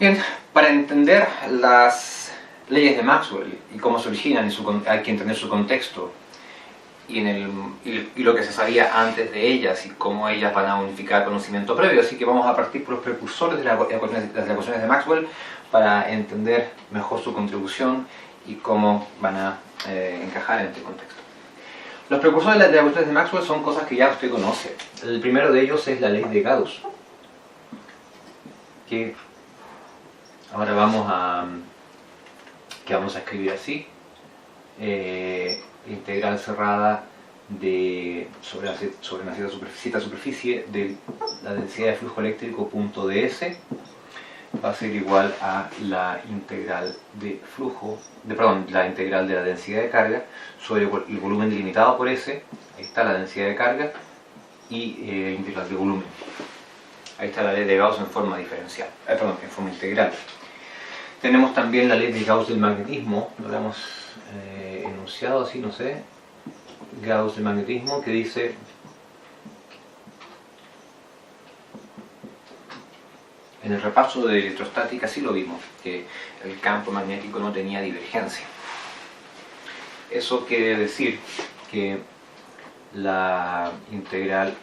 Bien, para entender las leyes de Maxwell y cómo se originan, hay que entender su contexto y lo que se sabía antes de ellas y cómo ellas van a unificar conocimiento previo. Así que vamos a partir por los precursores de las ecuaciones de Maxwell para entender mejor su contribución y cómo van a encajar en este contexto. Los precursores de las ecuaciones de Maxwell son cosas que ya usted conoce. El primero de ellos es la ley de Gauss, que ahora vamos a escribir así: integral cerrada sobre una cierta superficie de la densidad de flujo eléctrico punto ds va a ser igual a la integral de la integral de la densidad de carga sobre el volumen delimitado por S. Ahí está la densidad de carga y integral de volumen. Ahí está la ley de Gauss en forma diferencial, en forma integral. Tenemos también la ley de Gauss del magnetismo, lo hemos enunciado así, no sé. Gauss del magnetismo, que dice en el repaso de electrostática sí lo vimos, que el campo magnético no tenía divergencia. Eso quiere decir que la integral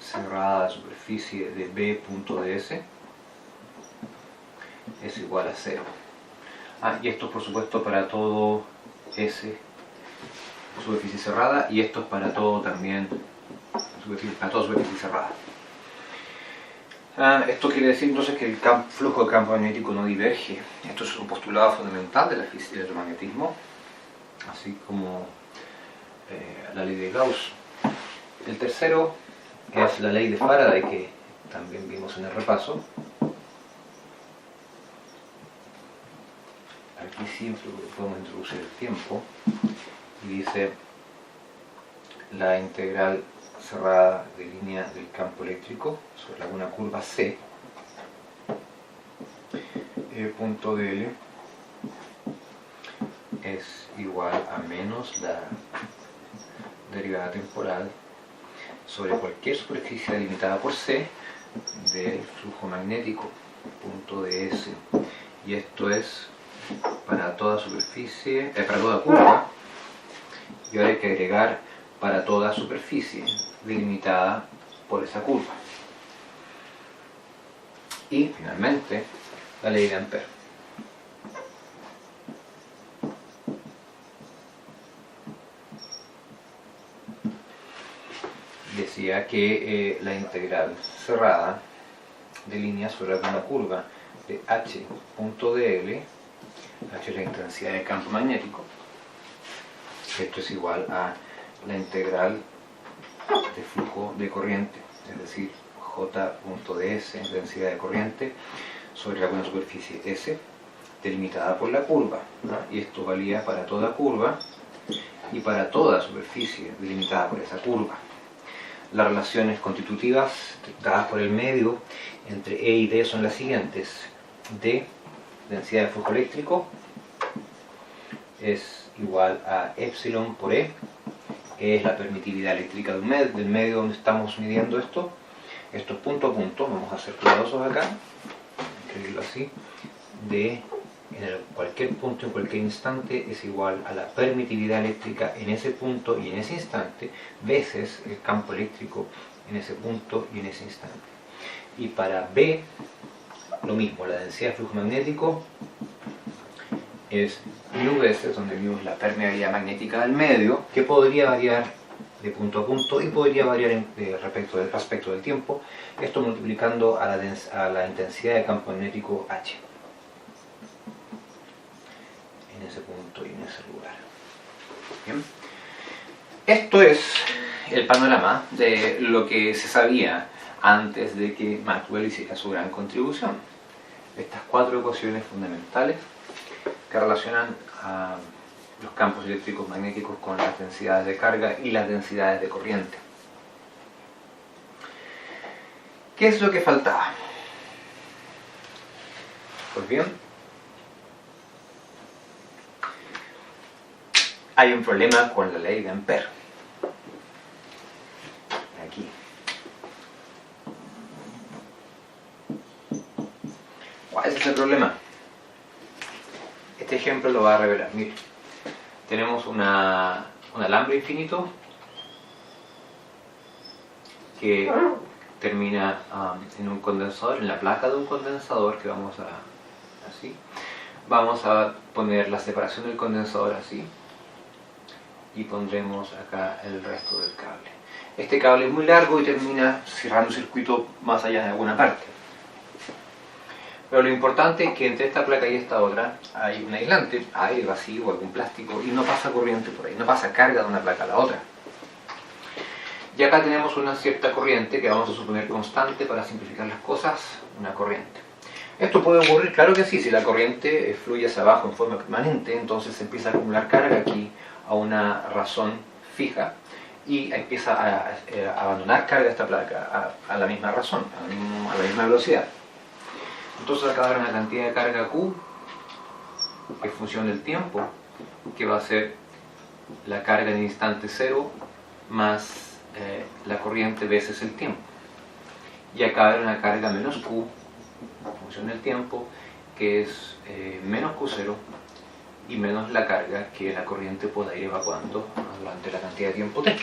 cerrada de superficie de B.ds es igual a 0. Y esto por supuesto para todo S superficie cerrada, y esto es para todo también para toda superficie cerrada. Esto quiere decir entonces que el flujo de campo magnético no diverge. Esto es un postulado fundamental de la física del electromagnetismo, así como la ley de Gauss. El tercero es la ley de Faraday, que también vimos en el repaso. Aquí siempre podemos introducir el tiempo, y dice la integral cerrada de línea del campo eléctrico sobre alguna curva C punto dl es igual a menos la derivada temporal sobre cualquier superficie delimitada por C del flujo magnético punto ds, y esto es para toda superficie, para toda curva, y ahora hay que agregar para toda superficie delimitada por esa curva. Y finalmente la ley de Ampère. Decía que la integral cerrada de línea sobre alguna curva de h.dl, h es la intensidad de campo magnético, esto es igual a la integral de flujo de corriente, es decir, j.ds, densidad de corriente, sobre alguna superficie S delimitada por la curva, ¿no? Y esto valía para toda curva y para toda superficie delimitada por esa curva. Las relaciones constitutivas dadas por el medio entre E y D son las siguientes: D, densidad de flujo eléctrico, es igual a epsilon por E, que es la permitividad eléctrica del medio donde estamos midiendo esto. Esto es punto a punto, vamos a ser cuidadosos acá, escribirlo así: D en cualquier punto, en cualquier instante, es igual a la permitividad eléctrica en ese punto y en ese instante, veces el campo eléctrico en ese punto y en ese instante. Y para B, lo mismo, la densidad de flujo magnético es mu veces, donde mu es la permeabilidad magnética del medio, que podría variar de punto a punto y podría variar respecto del aspecto del tiempo, esto multiplicando a la intensidad de campo magnético H en ese punto y en ese lugar. Bien. Esto es el panorama de lo que se sabía antes de que Maxwell hiciera su gran contribución. Estas 4 ecuaciones fundamentales que relacionan a los campos eléctricos magnéticos con las densidades de carga y las densidades de corriente. ¿Qué es lo que faltaba? Pues bien, hay un problema con la ley de Ampère. Aquí. ¿Cuál es el problema? Este ejemplo lo va a revelar. Mire, tenemos un alambre infinito que termina en un condensador, en la placa de un condensador que vamos a así. Vamos a poner la separación del condensador así y pondremos acá el resto del cable. Este cable es muy largo y termina cerrando un circuito más allá de alguna parte. Pero lo importante es que entre esta placa y esta otra hay un aislante, aire vacío o algún plástico, y no pasa corriente por ahí, no pasa carga de una placa a la otra. Y acá tenemos una cierta corriente que vamos a suponer constante para simplificar las cosas, una corriente. ¿Esto puede ocurrir? Claro que sí, si la corriente fluye hacia abajo en forma permanente, entonces se empieza a acumular carga aquí a una razón fija y empieza a abandonar carga de esta placa a la misma razón, a la misma velocidad. Entonces acá habrá una cantidad de carga Q, que es función del tiempo, que va a ser la carga en el instante cero más la corriente veces el tiempo. Y acá habrá una carga menos Q, función del tiempo, que es menos Q0 y menos la carga que la corriente pueda ir evacuando durante la cantidad de tiempo t.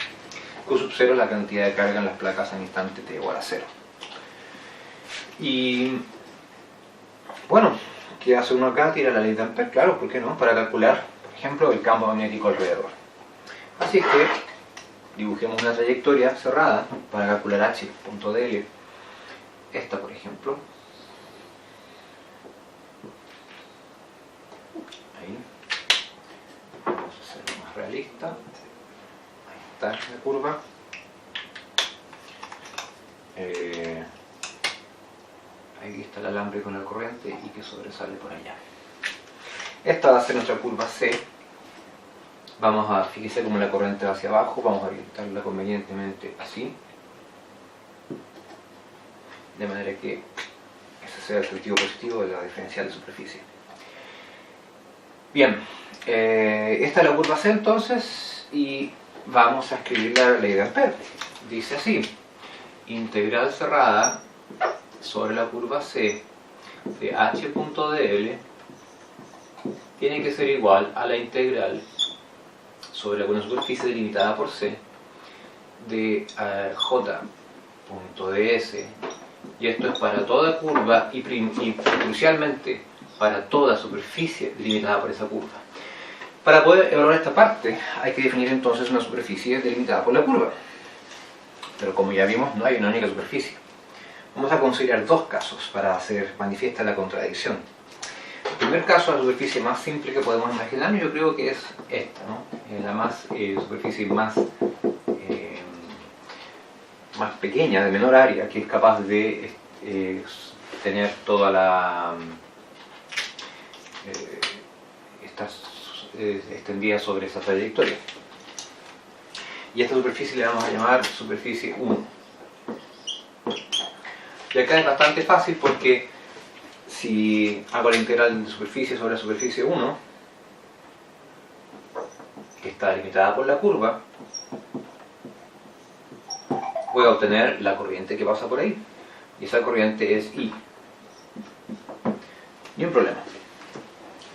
Q sub 0 es la cantidad de carga en las placas en instante t igual a 0. Y bueno, ¿qué hace uno acá? Tira la ley de Ampère, claro, ¿por qué no? Para calcular, por ejemplo, el campo magnético alrededor. Así es que dibujemos una trayectoria cerrada para calcular h.dl. Esta, por ejemplo. Ahí. Vamos a hacerlo más realista. Ahí está la curva. Ahí está el alambre con la corriente y que sobresale por allá. Esta va a ser nuestra curva C. Vamos a, fíjese cómo la corriente va hacia abajo, vamos a orientarla convenientemente así. De manera que ese sea el sentido positivo de la diferencial de superficie. Bien, esta es la curva C entonces y vamos a escribir la ley de Ampère. Dice así, integral cerrada sobre la curva C de h.dl tiene que ser igual a la integral sobre alguna superficie delimitada por C de j.ds, y esto es para toda curva y crucialmente para toda superficie delimitada por esa curva. Para poder evaluar esta parte hay que definir entonces una superficie delimitada por la curva, pero como ya vimos no hay una única superficie. Vamos a considerar dos casos para hacer manifiesta la contradicción. El primer caso, la superficie más simple que podemos imaginar, yo creo que es esta, ¿no? La superficie más pequeña, de menor área, que es capaz de tener toda la extendida sobre esa trayectoria. Y a esta superficie le vamos a llamar superficie 1. Y acá es bastante fácil porque si hago la integral de superficie sobre la superficie 1, que está delimitada por la curva, voy a obtener la corriente que pasa por ahí. Y esa corriente es I. Ni un problema.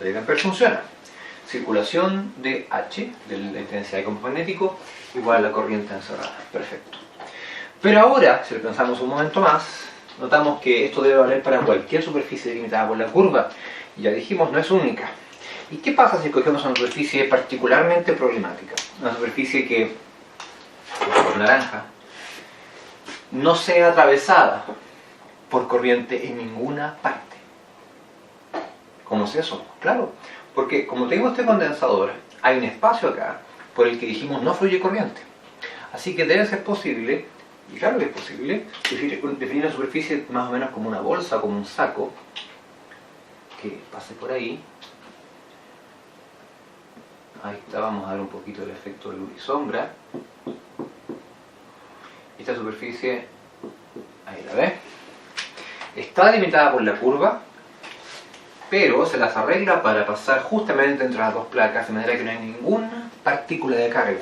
La ley de Ampère funciona. Circulación de H, de la intensidad de campo magnético, igual a la corriente encerrada. Perfecto. Pero ahora, si lo pensamos un momento más, notamos que esto debe valer para cualquier superficie delimitada por la curva. Y ya dijimos, no es única. ¿Y qué pasa si escogemos una superficie particularmente problemática? Una superficie que, por naranja, no sea atravesada por corriente en ninguna parte. ¿Cómo es eso? Claro, porque como tengo este condensador, hay un espacio acá por el que dijimos no fluye corriente. Así que debe ser posible, y claro que es posible, definir la superficie más o menos como una bolsa, como un saco, que pase por ahí. Ahí está, vamos a dar un poquito el efecto de luz y sombra. Esta superficie, ahí la ve, está delimitada por la curva, pero se las arregla para pasar justamente entre las dos placas, de manera que no hay ninguna partícula de carga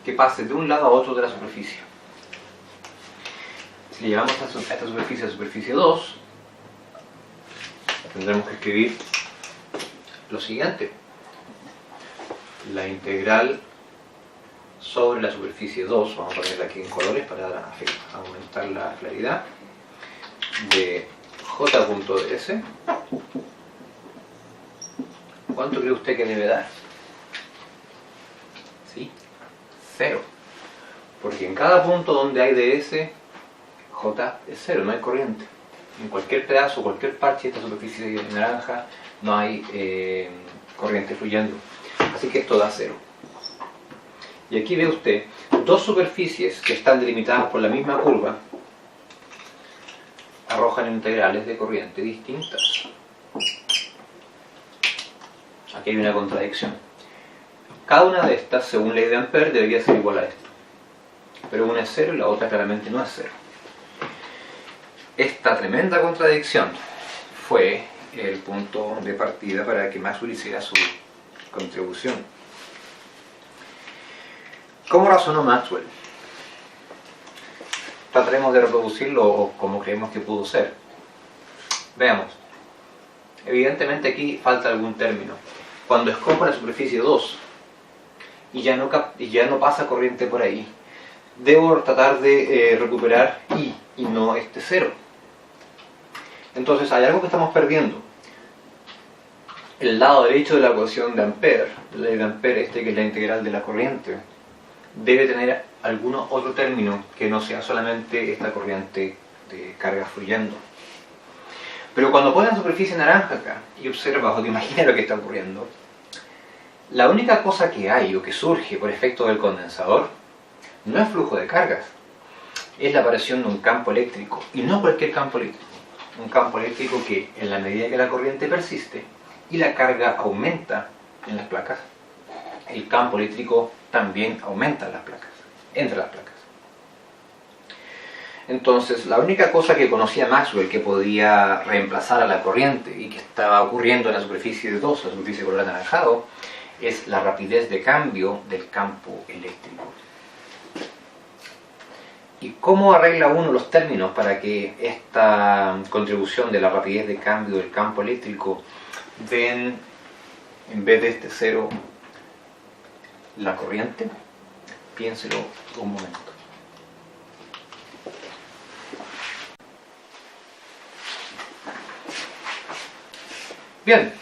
que pase de un lado a otro de la superficie. Si le llevamos a esta superficie 2, tendremos que escribir lo siguiente: la integral sobre la superficie 2, vamos a ponerla aquí en colores para aumentar la claridad, de j.ds. ¿Cuánto cree usted que debe dar? ¿Sí? 0. Porque en cada punto donde hay ds, j es 0, no hay corriente. En cualquier pedazo, cualquier parche de esta superficie naranja, no hay corriente fluyendo. Así que esto da 0. Y aquí ve usted dos superficies que están delimitadas por la misma curva arrojan integrales de corriente distintas. Aquí hay una contradicción. Cada una de estas, según ley de Ampère, debería ser igual a esta. Pero una es 0 y la otra claramente no es 0. Esta tremenda contradicción fue el punto de partida para que Maxwell hiciera su contribución. ¿Cómo razonó Maxwell? Trataremos de reproducirlo como creemos que pudo ser. Veamos. Evidentemente aquí falta algún término. Cuando escojo la superficie 2 y ya no pasa corriente por ahí, debo tratar de recuperar I y no este 0. Entonces hay algo que estamos perdiendo. El lado derecho de la ecuación de Ampère, la ley de Ampère, que es la integral de la corriente, debe tener algún otro término que no sea solamente esta corriente de carga fluyendo. Pero cuando pones la superficie naranja acá y observas o te imaginas lo que está ocurriendo, la única cosa que hay o que surge por efecto del condensador no es flujo de cargas, es la aparición de un campo eléctrico, y no cualquier campo eléctrico, un campo eléctrico que en la medida que la corriente persiste y la carga aumenta en las placas, el campo eléctrico también aumenta en las placas, entre las placas. Entonces, la única cosa que conocía Maxwell que podía reemplazar a la corriente y que estaba ocurriendo en la superficie de 2, la superficie color anaranjado, es la rapidez de cambio del campo eléctrico. ¿Y cómo arregla uno los términos para que esta contribución de la rapidez de cambio del campo eléctrico den, en vez de este 0, la corriente? Piénselo un momento. Bien,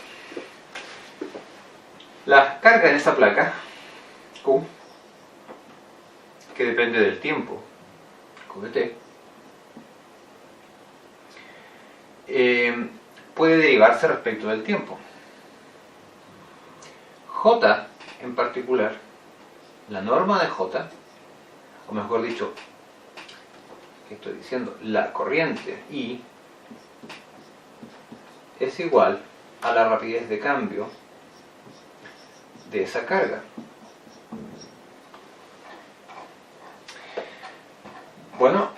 la carga en esa placa Q, que depende del tiempo, QT, puede derivarse respecto del tiempo. J en particular, la norma de J, o mejor dicho, ¿qué estoy diciendo? La corriente I es igual a la rapidez de cambio de esa carga. Bueno,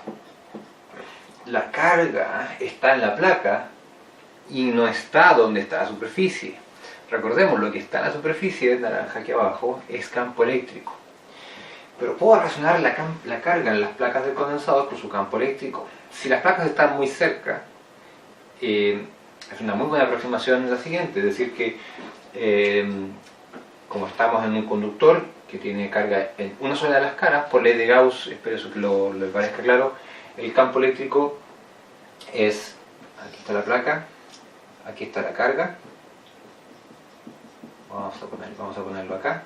la carga está en la placa y no está donde está la superficie. Recordemos, lo que está en la superficie naranja aquí abajo es campo eléctrico. Pero puedo relacionar la carga en las placas del condensador con su campo eléctrico. Si las placas están muy cerca, es una muy buena aproximación la siguiente, es decir que como estamos en un conductor que tiene carga en una sola de las caras, por ley de Gauss, espero eso que le parezca claro, el campo eléctrico es, aquí está la placa, aquí está la carga, vamos a ponerlo acá,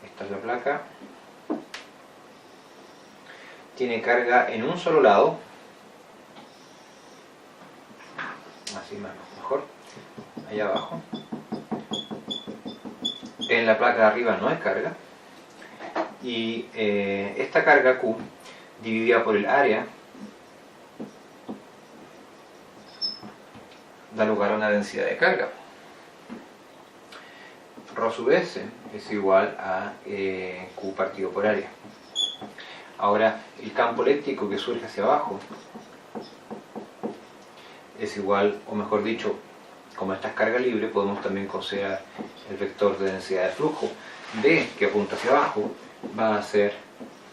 esta es la placa, tiene carga en un solo lado, así mejor, allá abajo. En la placa de arriba no hay carga, y esta carga Q dividida por el área da lugar a una densidad de carga. Rho sub S es igual a Q partido por área. Ahora, el campo eléctrico que surge hacia abajo es igual, o mejor dicho, como esta es carga libre, podemos también considerar el vector de densidad de flujo D, que apunta hacia abajo, va a ser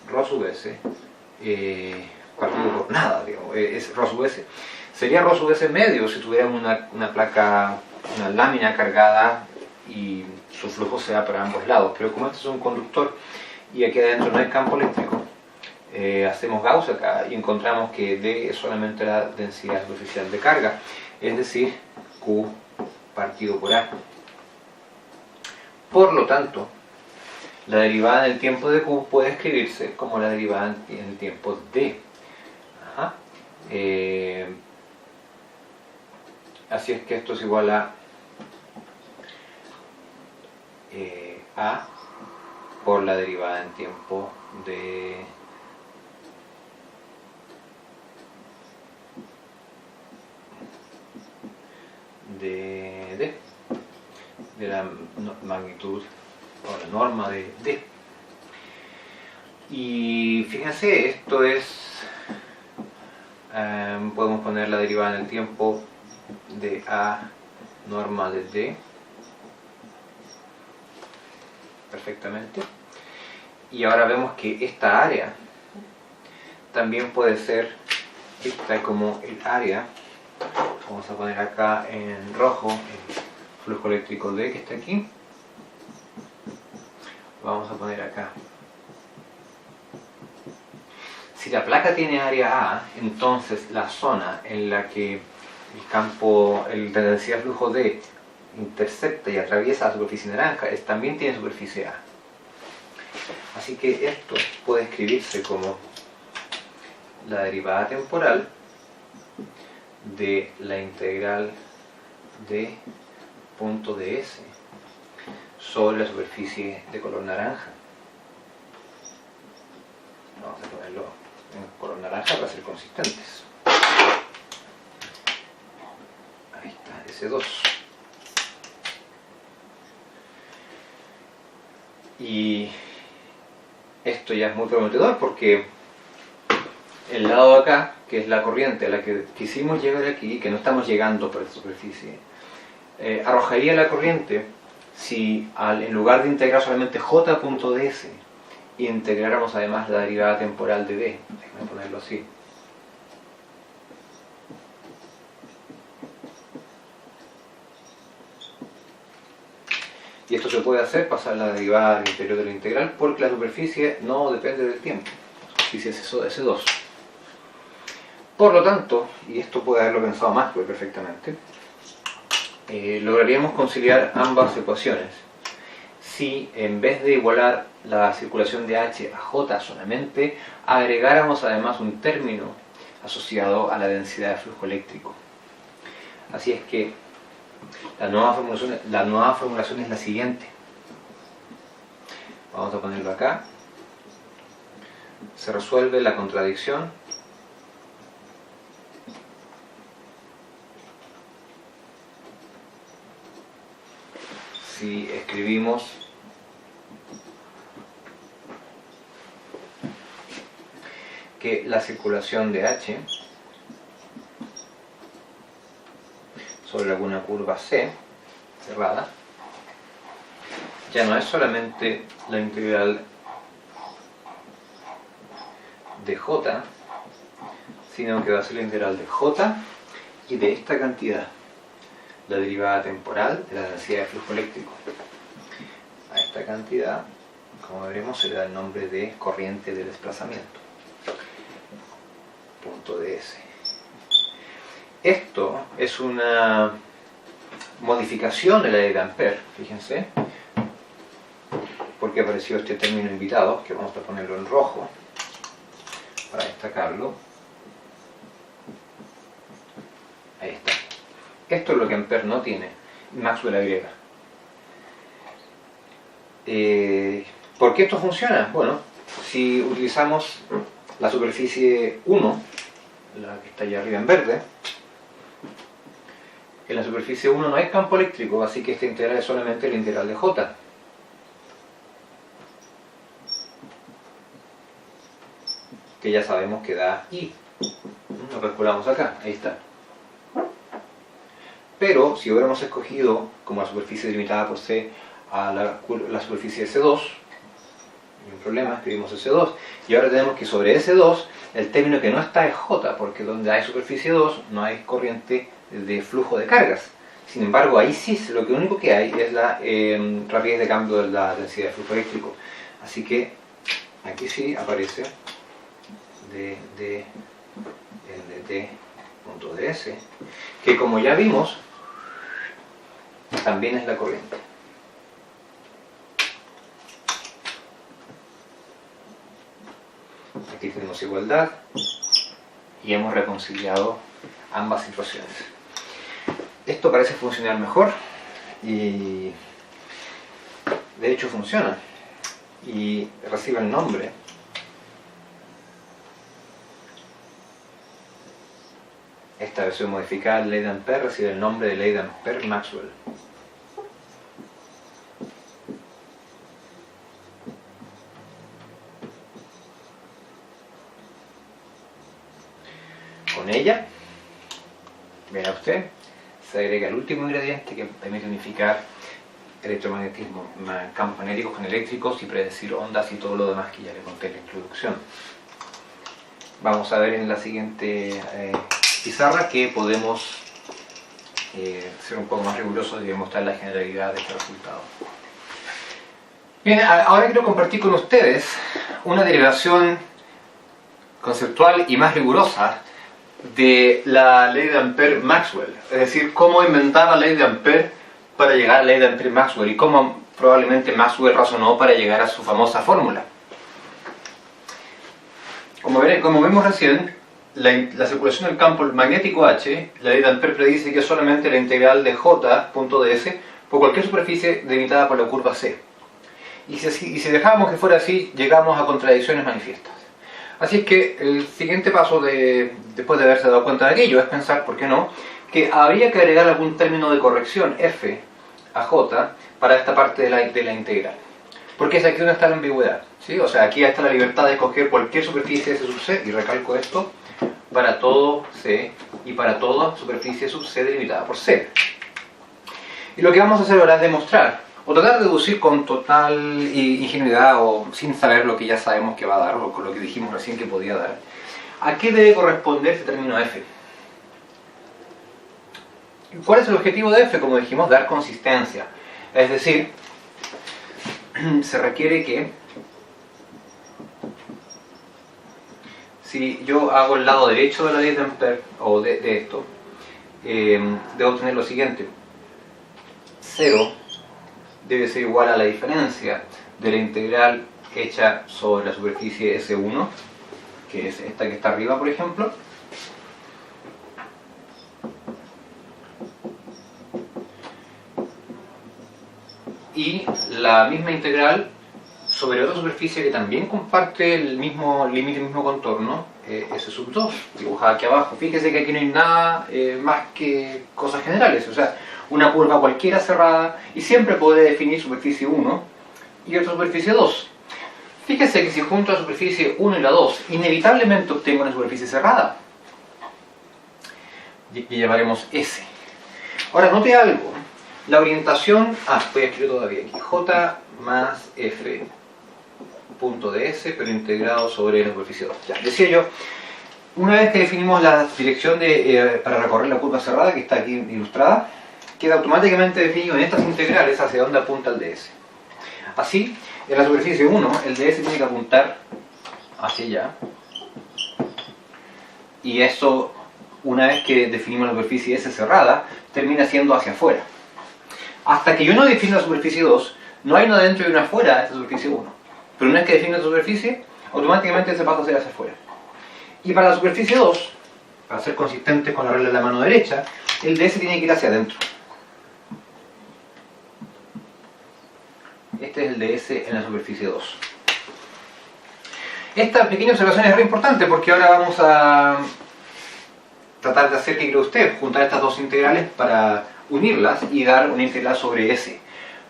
Rho sub S partido por nada, digamos, es Rho sub S. Sería ρ sub s medio si tuviéramos una placa, una lámina cargada y su flujo se da para ambos lados, pero como este es un conductor y aquí adentro no hay campo eléctrico, hacemos Gauss acá y encontramos que D es solamente la densidad superficial de carga, es decir, Q partido por A. Por lo tanto, la derivada en el tiempo de Q puede escribirse como la derivada en el tiempo de. Ajá. Así es que esto es igual a A por la derivada en tiempo de la magnitud o la norma de D. Y fíjense, esto es, podemos poner la derivada en el tiempo de A norma de D perfectamente. Y ahora vemos que esta área también puede ser vista como el área. Vamos a poner acá en rojo el flujo eléctrico D que está aquí. Vamos a poner acá. Si la placa tiene área A, entonces la zona en la que el campo, la densidad de flujo D intercepta y atraviesa la superficie naranja, también tiene superficie A. Así que esto puede escribirse como la derivada temporal de la integral de punto ds sobre la superficie de color naranja. Vamos a ponerlo en color naranja para ser consistentes. Ahí está, S2. Y esto ya es muy prometedor porque el lado de acá, que es la corriente a la que quisimos llegar aquí, que no estamos llegando por la superficie, arrojaría la corriente si en lugar de integrar solamente j.ds, integráramos además la derivada temporal de d. Déjame ponerlo así. Y esto se puede hacer, pasar la derivada al interior de la integral, porque la superficie no depende del tiempo. La superficie es S2. Por lo tanto, y esto puede haberlo pensado Maxwell perfectamente, lograríamos conciliar ambas ecuaciones si en vez de igualar la circulación de H a J solamente, agregáramos además un término asociado a la densidad de flujo eléctrico. Así es que la nueva formulación es la siguiente. Vamos a ponerlo acá. Se resuelve la contradicción si escribimos que la circulación de H sobre alguna curva C cerrada ya no es solamente la integral de J, sino que va a ser la integral de J y de esta cantidad, la derivada temporal de la densidad de flujo eléctrico. A esta cantidad, como veremos, se le da el nombre de corriente de desplazamiento, punto ds. Esto es una modificación de la ley de Ampère, fíjense, porque apareció este término invitado, que vamos a ponerlo en rojo para destacarlo. Ahí está. Esto es lo que Ampère no tiene, Maxwell agrega. ¿Por qué esto funciona? Bueno, si utilizamos la superficie 1, la que está allá arriba en verde, en la superficie 1 no hay campo eléctrico, así que esta integral es solamente la integral de J. Que ya sabemos que da I. Lo calculamos acá, ahí está. Pero si hubiéramos escogido como la superficie delimitada por C a la superficie S2, no hay problema, escribimos S2, y ahora tenemos que sobre S2 El término que no está es J, porque donde hay superficie 2 no hay corriente de flujo de cargas. Sin embargo, ahí sí, lo único que hay es la rapidez de cambio de la densidad de flujo eléctrico. Así que aquí sí aparece dt.ds, que como ya vimos, también es la corriente. Aquí tenemos igualdad y hemos reconciliado ambas situaciones. Esto parece funcionar mejor y de hecho funciona y recibe el nombre esta versión modificada de ley de Ampère recibe el nombre de ley de Ampère-Maxwell. Con ella, verá usted, se agrega el último ingrediente que permite unificar electromagnetismo, campos magnéticos con eléctricos y predecir ondas y todo lo demás que ya le conté en la introducción. Vamos a ver en la siguiente pizarra que podemos ser un poco más rigurosos y demostrar la generalidad de este resultado. Bien, ahora quiero compartir con ustedes una derivación conceptual y más rigurosa de la ley de Ampère-Maxwell, es decir, cómo inventar la ley de Ampère para llegar a la ley de Ampère-Maxwell y cómo probablemente Maxwell razonó para llegar a su famosa fórmula. Como vemos recién, la circulación del campo magnético H, la ley de Ampère predice que es solamente la integral de J.ds por cualquier superficie delimitada por la curva C. Y si dejábamos que fuera así, llegamos a contradicciones manifiestas. Así es que el siguiente paso, después de haberse dado cuenta de aquello, es pensar, ¿por qué no?, que habría que agregar algún término de corrección f a j para esta parte de la integral. Porque es aquí donde está la ambigüedad, ¿sí? O sea, aquí está la libertad de escoger cualquier superficie S sub C, y recalco esto, para todo C y para toda superficie sub C delimitada por C. Y lo que vamos a hacer ahora es demostrar, o tratar de deducir con total ingenuidad o sin saber lo que ya sabemos que va a dar, o con lo que dijimos recién que podía dar, a qué debe corresponder este término f. ¿Cuál es el objetivo de f? Como dijimos, dar consistencia. Es decir, se requiere que, si yo hago el lado derecho de la ley de Ampère, o de esto, debo obtener lo siguiente. 0 debe ser igual a la diferencia de la integral hecha sobre la superficie S1, que es esta que está arriba, por ejemplo, y la misma integral sobre otra superficie que también comparte el mismo límite, el mismo contorno, S sub 2, dibujada aquí abajo. Fíjese que aquí no hay nada más que cosas generales, o sea, una curva cualquiera cerrada, y siempre puede definir superficie 1 y otra superficie 2. Fíjese que si junto a la superficie 1 y la 2, inevitablemente obtengo una superficie cerrada, que llamaremos S. Ahora, note algo. La orientación, voy a escribir todavía aquí, J más F punto ds, pero integrado sobre la superficie 2. Ya, decía yo, una vez que definimos la dirección para recorrer la curva cerrada, que está aquí ilustrada, queda automáticamente definido en estas integrales hacia dónde apunta el ds. Así, en la superficie 1, el ds tiene que apuntar hacia allá, y eso, una vez que definimos la superficie S cerrada, termina siendo hacia afuera. Hasta que yo no defino la superficie 2, no hay una dentro y una afuera de esta superficie 1. Pero una vez que defino la superficie, automáticamente se pasa a ser hacia afuera. Y para la superficie 2, para ser consistente con la regla de la mano derecha, el ds tiene que ir hacia adentro. Este es el ds en la superficie 2. Esta pequeña observación es re importante porque ahora vamos a tratar de hacer, ¿qué cree usted? Juntar estas dos integrales para unirlas y dar una integral sobre S.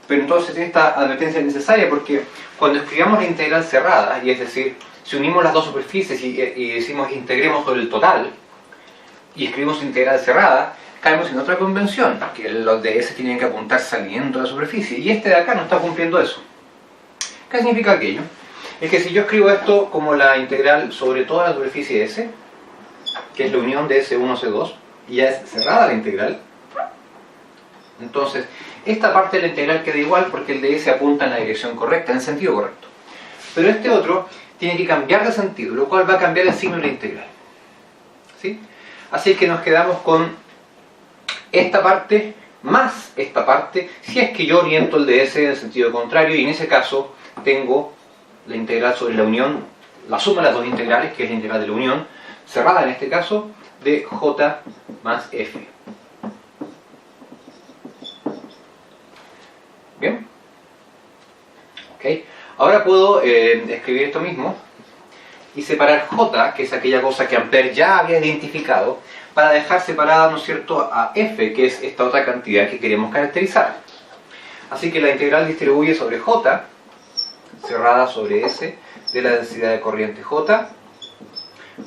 Pero entonces esta advertencia es necesaria porque cuando escribamos la integral cerrada, y es decir, si unimos las dos superficies y decimos integremos sobre el total, y escribimos integral cerrada, caemos en otra convención, que los de S tienen que apuntar saliendo de la superficie, y este de acá no está cumpliendo eso. ¿Qué significa aquello? es que si yo escribo esto como la integral sobre toda la superficie S, que es la unión de S1, C2, y ya es cerrada la integral, entonces esta parte de la integral queda igual porque el de S apunta en la dirección correcta, en el sentido correcto. Pero este otro tiene que cambiar de sentido, lo cual va a cambiar el signo de la integral. ¿Sí? Así que nos quedamos con esta parte más esta parte, si es que yo oriento el de S en el sentido contrario, y en ese caso tengo la integral sobre la unión, la suma de las dos integrales, que es la integral de la unión, cerrada en este caso, de J más F. ¿Bien? Ok. Ahora puedo escribir esto mismo y separar J, que es aquella cosa que Ampère ya había identificado, para dejar separada, ¿no es cierto?, a F, que es esta otra cantidad que queremos caracterizar. Así que la integral distribuye sobre J, cerrada sobre S, de la densidad de corriente J,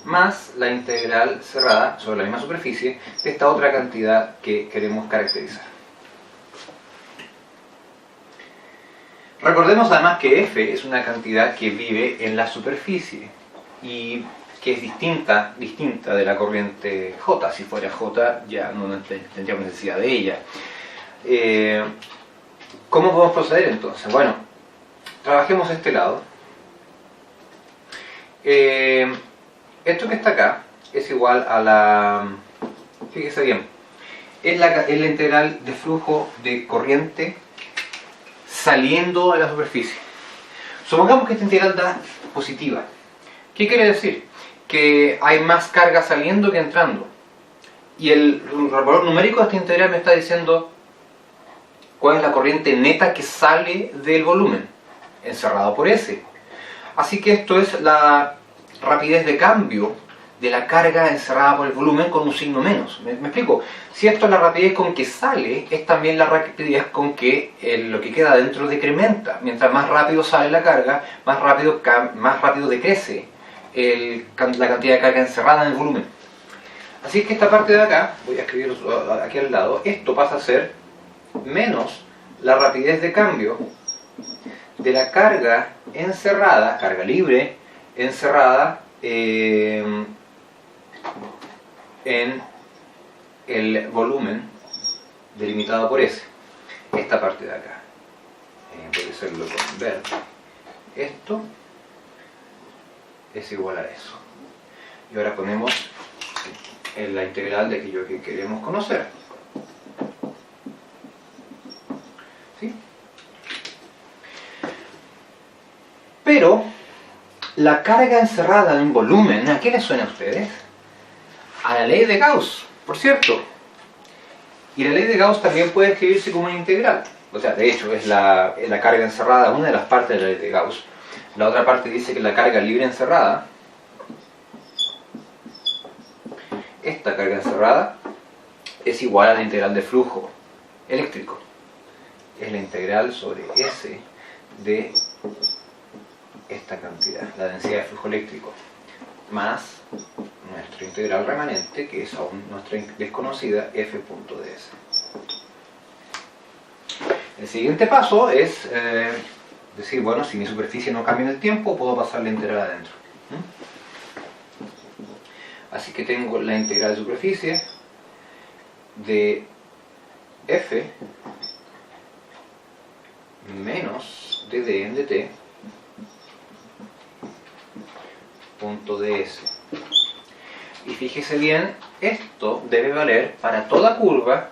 más la integral cerrada sobre la misma superficie de esta otra cantidad que queremos caracterizar. Recordemos además que F es una cantidad que vive en la superficie y que es distinta de la corriente J. Si fuera J ya no tendríamos necesidad de ella. ¿Cómo podemos proceder entonces? Bueno, trabajemos este lado. Esto que está acá es igual a la... Fíjese bien, es la integral de flujo de corriente saliendo a la superficie. Supongamos que esta integral da positiva. ¿Qué quiere decir? Que hay más carga saliendo que entrando. Y el valor numérico de esta integral me está diciendo cuál es la corriente neta que sale del volumen, encerrado por S. Así que esto es la rapidez de cambio de la carga encerrada por el volumen con un signo menos. ¿Me explico? Si esto es la rapidez con que sale, es también la rapidez con que lo que queda dentro decrementa. Mientras más rápido sale la carga, más rápido decrece la cantidad de carga encerrada en el volumen. Así que esta parte de acá, voy a escribirlo aquí al lado, esto pasa a ser menos la rapidez de cambio de la carga encerrada, carga libre, encerrada en el volumen delimitado por S. Esta parte de acá. Voy a hacerlo con verde. Esto es igual a eso. Y ahora ponemos la integral de aquello que queremos conocer. ¿Sí? Pero la carga encerrada en un volumen, ¿a qué les suena a ustedes? A la ley de Gauss, por cierto. Y la ley de Gauss también puede escribirse como una integral. O sea, de hecho, es la carga encerrada, una de las partes de la ley de Gauss. La otra parte dice que la carga libre encerrada, esta carga encerrada, es igual a la integral de flujo eléctrico. Es la integral sobre S de esta cantidad, la densidad de flujo eléctrico, más nuestra integral remanente, que es aún nuestra desconocida f.ds. El siguiente paso es decir, bueno, si mi superficie no cambia en el tiempo, puedo pasar la integral adentro. Así que tengo la integral de superficie de f menos de d en dt punto ds. Y fíjese bien, esto debe valer para toda curva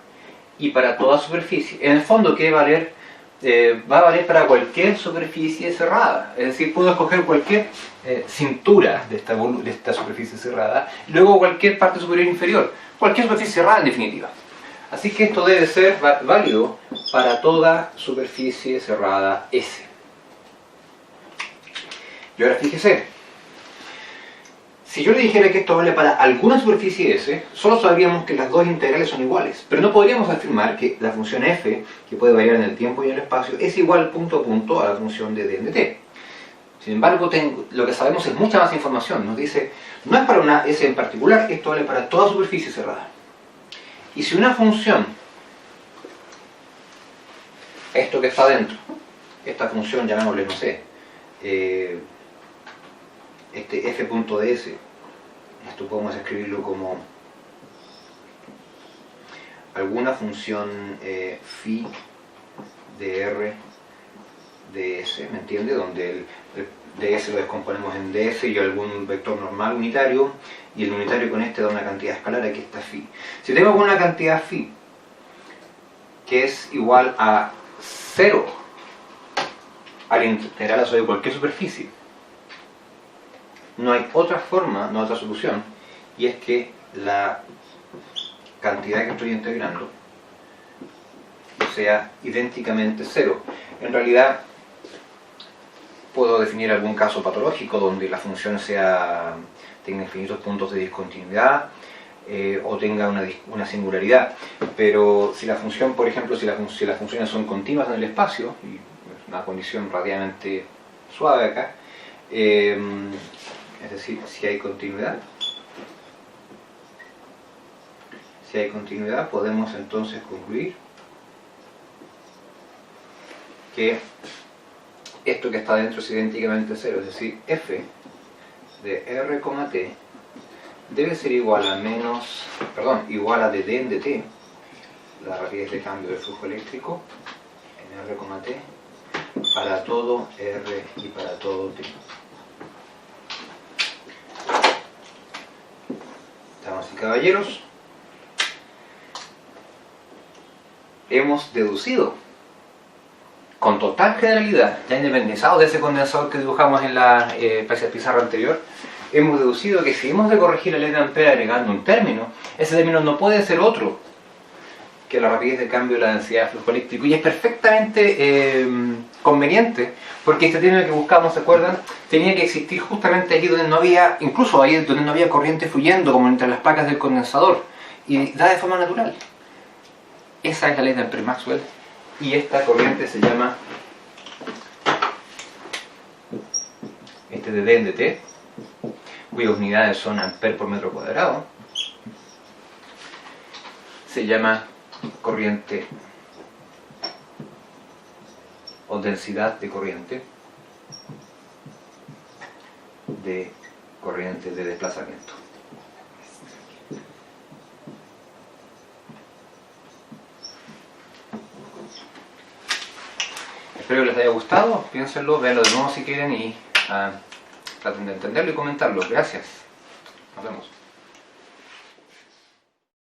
y para toda superficie. En el fondo, ¿qué va a valer para cualquier superficie cerrada. Es decir, puedo escoger cualquier cintura de esta superficie cerrada, y luego cualquier parte superior e inferior. Cualquier superficie cerrada, en definitiva. Así que esto debe ser válido para toda superficie cerrada S. Y ahora fíjese. Si yo le dijera que esto vale para alguna superficie S, solo sabríamos que las dos integrales son iguales. Pero no podríamos afirmar que la función f, que puede variar en el tiempo y en el espacio, es igual punto a punto a la función de d en dt. Sin embargo, lo que sabemos es mucha más información. Nos dice, no es para una S en particular, esto vale para toda superficie cerrada. Y si una función, esto que está dentro, esta función, llamémosle, no sé, este f.ds, esto podemos escribirlo como alguna función phi de r ds, ¿me entiende? Donde el ds lo descomponemos en ds y algún vector normal unitario, y el unitario con este da una cantidad escalar, aquí está phi. Si tengo alguna cantidad phi que es igual a 0 al integral sobre cualquier superficie, no hay otra forma, no hay otra solución, y es que la cantidad que estoy integrando sea idénticamente 0. En realidad puedo definir algún caso patológico donde la función tenga infinitos puntos de discontinuidad o tenga una singularidad, pero si la función, por ejemplo, si las funciones son continuas en el espacio, y es una condición relativamente suave acá, es decir, si hay continuidad, podemos entonces concluir que esto que está dentro es idénticamente 0, es decir, f de r, t debe ser igual a igual a dd en dt, la rapidez de cambio del flujo eléctrico en r, t, para todo r y para todo t. Damas y caballeros, hemos deducido con total generalidad, ya independizado de ese condensador que dibujamos en la pizarra anterior, hemos deducido que si hemos de corregir la ley de Ampère agregando un término, ese término no puede ser otro que la rapidez de cambio de la densidad de flujo eléctrico, y es perfectamente conveniente, porque este término que buscamos, ¿se acuerdan? Tenía que existir justamente allí donde no había, incluso ahí donde no había corriente fluyendo, como entre las placas del condensador, y da de forma natural. Esa es la ley de Ampère-Maxwell, y esta corriente se llama dd en dt, cuyas unidades son amperes por metro cuadrado. Se llama corriente o densidad de corriente de desplazamiento. Espero que les haya gustado, piénsenlo, véanlo de nuevo si quieren y traten de entenderlo y comentarlo. Gracias. Nos vemos.